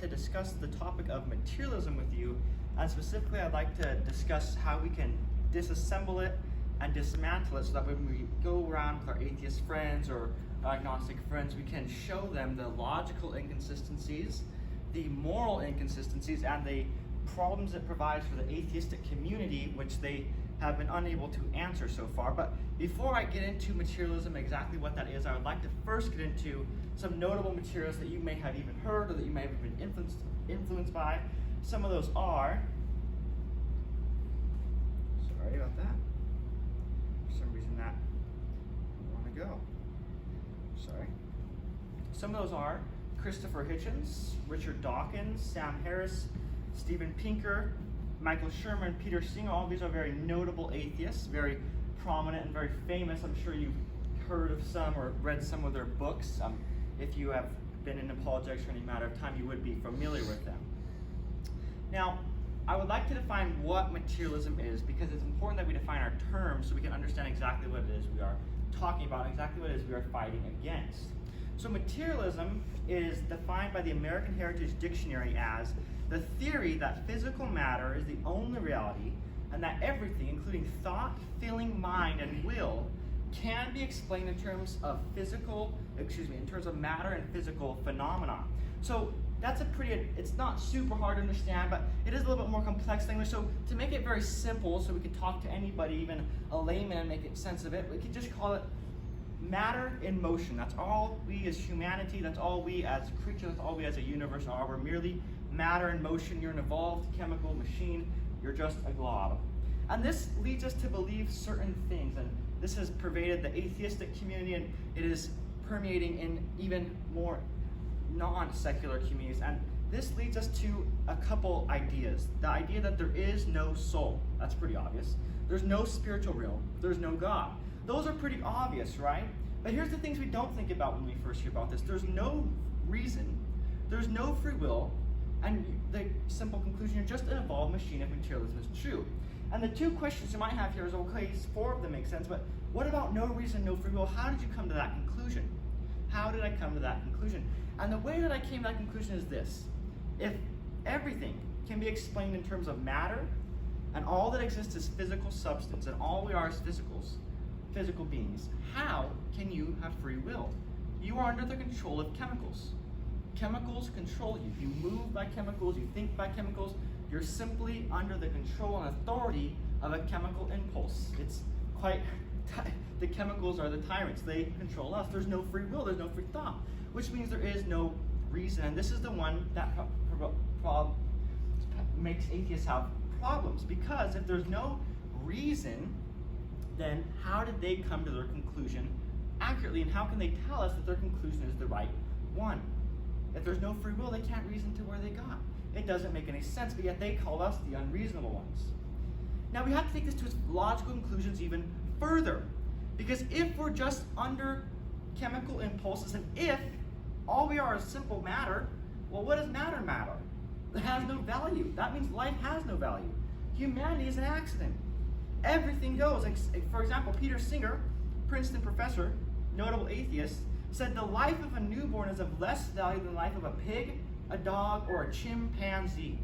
to discuss the topic of materialism with you, and specifically I'd like to discuss how we can disassemble it and dismantle it so that when we go around with our atheist friends or agnostic friends, we can show them the logical inconsistencies, the moral inconsistencies, and the problems it provides for the atheistic community, which they have been unable to answer so far. But before I get into materialism, exactly what that is, I would like to first get into some notable materials that you may have even heard or that you may have been influenced by. Some of those are, sorry about that, for some reason that didn't want to go, sorry. Some of those are Christopher Hitchens, Richard Dawkins, Sam Harris, Steven Pinker, Michael Sherman, Peter Singer. All these are very notable atheists, very prominent and very famous. I'm sure you've heard of some or read some of their books. If you have been in apologetics for any matter of time, you would be familiar with them. Now, I would like to define what materialism is, because it's important that we define our terms so we can understand exactly what it is we are talking about, exactly what it is we are fighting against. So materialism is defined by the American Heritage Dictionary as the theory that physical matter is the only reality, and that everything, including thought, feeling, mind, and will, can be explained in terms of matter and physical phenomena. So that's it's not super hard to understand, but it is a little bit more complex thing. So to make it very simple, so we could talk to anybody, even a layman, and make sense of it, we could just call it matter in motion. That's all we as humanity, that's all we as creatures, that's all we as a universe are. We're merely matter in motion. You're an evolved chemical machine. You're just a glob. And this leads us to believe certain things, and this has pervaded the atheistic community, and it is permeating in even more non-secular communities. And this leads us to a couple ideas. The idea that there is no soul. That's pretty obvious. There's no spiritual realm. There's no God. Those are pretty obvious, right? But here's the things we don't think about when we first hear about this. There's no reason. There's no free will. And the simple conclusion, you're just an evolved machine if materialism is true. And the two questions you might have here is, okay, 4 of them make sense, but what about no reason, no free will? How did you come to that conclusion? How did I come to that conclusion? And the way that I came to that conclusion is this. If everything can be explained in terms of matter, and all that exists is physical substance, and all we are is physical beings, how can you have free will? You are under the control of chemicals. Chemicals control you. You move by chemicals, you think by chemicals. You're simply under the control and authority of a chemical impulse. It's quite, the chemicals are the tyrants. They control us. There's no free will, there's no free thought, which means there is no reason. And this is the one that makes atheists have problems, because if there's no reason, then how did they come to their conclusion accurately, and how can they tell us that their conclusion is the right one? If there's no free will, they can't reason to where they got. It doesn't make any sense, but yet they call us the unreasonable ones. Now we have to take this to its logical conclusions even further, because if we're just under chemical impulses, and if all we are is simple matter, well, what does matter matter? It has no value. That means life has no value. Humanity is an accident. Everything goes. For example, Peter Singer, Princeton professor, notable atheist, said the life of a newborn is of less value than the life of a pig, a dog, or a chimpanzee.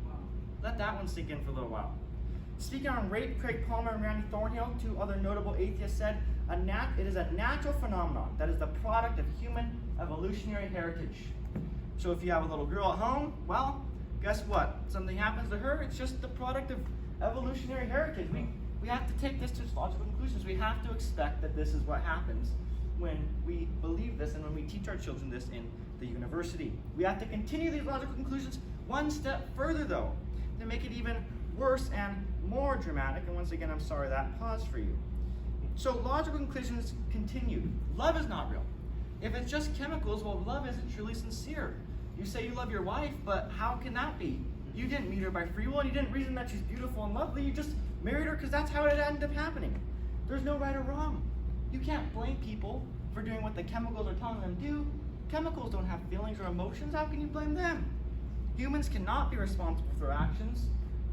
Let that one sink in for a little while. Speaking on rape, Craig Palmer and Randy Thornhill, 2 other notable atheists, said it is a natural phenomenon that is the product of human evolutionary heritage. So if you have a little girl at home, well, guess what? Something happens to her, it's just the product of evolutionary heritage. We have to take this to its logical conclusions. We have to expect that this is what happens when we believe this and when we teach our children this in the university. We have to continue these logical conclusions one step further, though, to make it even worse and more dramatic. And once again, I'm sorry that paused for you. So logical conclusions continue. Love is not real. If it's just chemicals, well, love isn't truly sincere. You say you love your wife, but how can that be? You didn't meet her by free will, and you didn't reason that she's beautiful and lovely. You just married her because that's how it ended up happening. There's no right or wrong. You can't blame people for doing what the chemicals are telling them to do. Chemicals don't have feelings or emotions. How can you blame them? Humans cannot be responsible for their actions.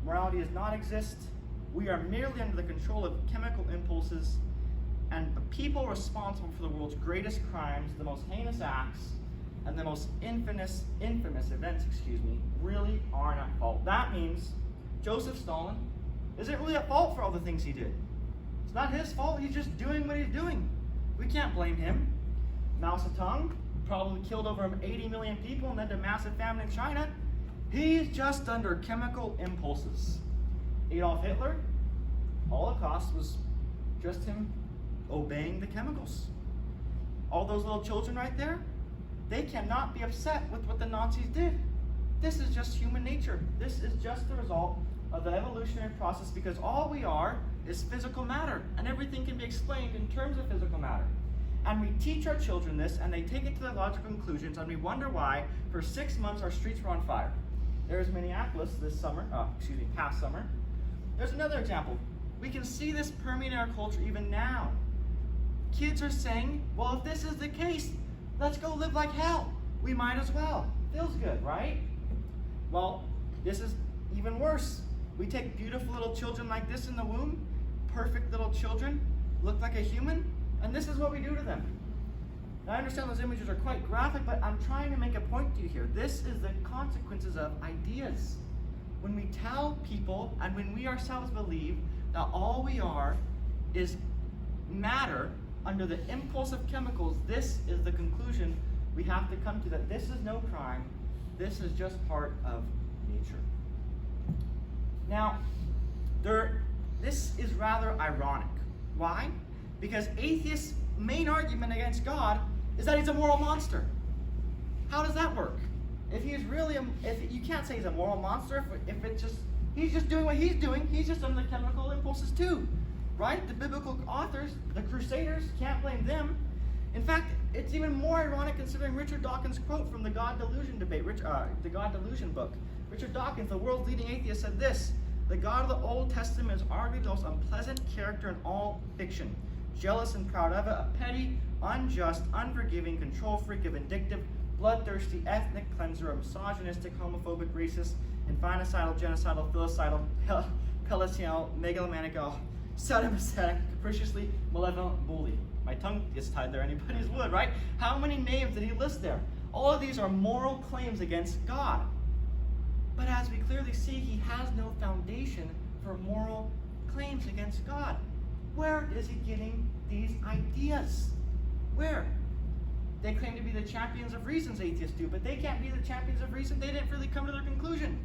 Morality does not exist. We are merely under the control of chemical impulses, and the people responsible for the world's greatest crimes, the most heinous acts, and the most infamous events, that means Joseph Stalin isn't really at fault for all the things he did. It's not his fault. He's just doing what he's doing. We can't blame him. Mao Zedong probably killed over 80 million people and led to massive famine in China. He's just under chemical impulses. Adolf Hitler, Holocaust was just him obeying the chemicals. All those little children right there, they cannot be upset with what the Nazis did. This is just human nature. This is just the result of the evolutionary process, because all we are is physical matter, and everything can be explained in terms of physical matter. And we teach our children this, and they take it to their logical conclusions, and we wonder why for 6 months our streets were on fire. There's Minneapolis this summer, past summer. There's another example. We can see this permeating our culture even now. Kids are saying, well, if this is the case, let's go live like hell. We might as well. Feels good, right? Well, this is even worse. We take beautiful little children like this in the womb, perfect little children, look like a human, and this is what we do to them. Now, I understand those images are quite graphic, but I'm trying to make a point to you here. This is the consequences of ideas. When we tell people, and when we ourselves believe that all we are is matter under the impulse of chemicals, this is the conclusion we have to come to, that this is no crime, this is just part of nature. Now, this is rather ironic. Why? Because atheists' main argument against God is that he's a moral monster. How does that work? If he's really, you can't say he's a moral monster if it's just, he's just doing what he's doing, he's just under the chemical impulses too, right? The biblical authors, the Crusaders, can't blame them. In fact, it's even more ironic considering Richard Dawkins' quote from the God Delusion debate, the God Delusion book. Richard Dawkins, the world's leading atheist, said this: "The God of the Old Testament is arguably the most unpleasant character in all fiction. Jealous and proud of it, a petty, unjust, unforgiving, control freak, a vindictive, bloodthirsty, ethnic cleanser, a misogynistic, homophobic, racist, infanticidal, genocidal, filicidal, pelicial, megalomaniacal, sadomasochistic, capriciously malevolent bully." My tongue gets tied there, anybody's would, right? How many names did he list there? All of these are moral claims against God. But as we clearly see, he has no foundation for moral claims against God. Where is he getting these ideas? Where? They claim to be the champions of reasons, atheists do, but they can't be the champions of reason. They didn't really come to their conclusion.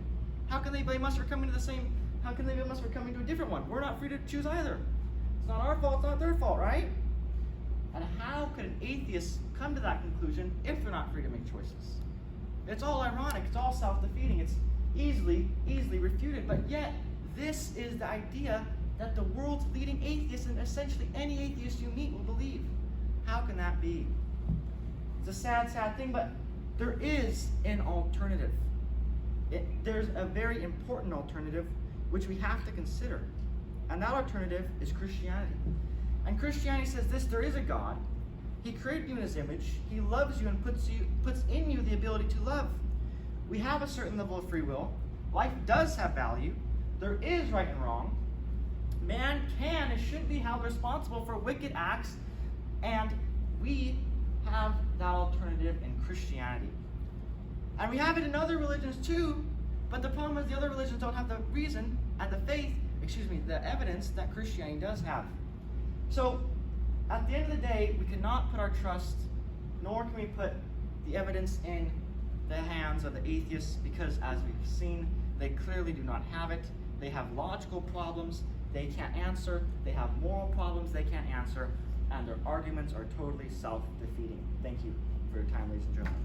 How can they blame us for coming to the same, how can they blame us for coming to a different one? We're not free to choose either. It's not our fault, it's not their fault, right? And how could an atheist come to that conclusion if they're not free to make choices? It's all ironic, it's all self-defeating, it's easily refuted, but yet this is the idea that the world's leading atheists, and essentially any atheist you meet, will believe. How can that be? It's a sad, sad thing, but there is an alternative. There's a very important alternative which we have to consider, and that alternative is Christianity. And Christianity says this: there is a God. He created you in his image. He loves you and puts in you the ability to love. We have a certain level of free will. Life does have value. There is right and wrong. Man can and should be held responsible for wicked acts, and we have that alternative in Christianity. And we have it in other religions too, but the problem is the other religions don't have the reason and the evidence that Christianity does have. So, at the end of the day, we cannot put our trust, nor can we put the evidence in the hands of the atheists, because as we've seen, they clearly do not have it. They have logical problems they can't answer. They have moral problems they can't answer. And their arguments are totally self-defeating. Thank you for your time, ladies and gentlemen.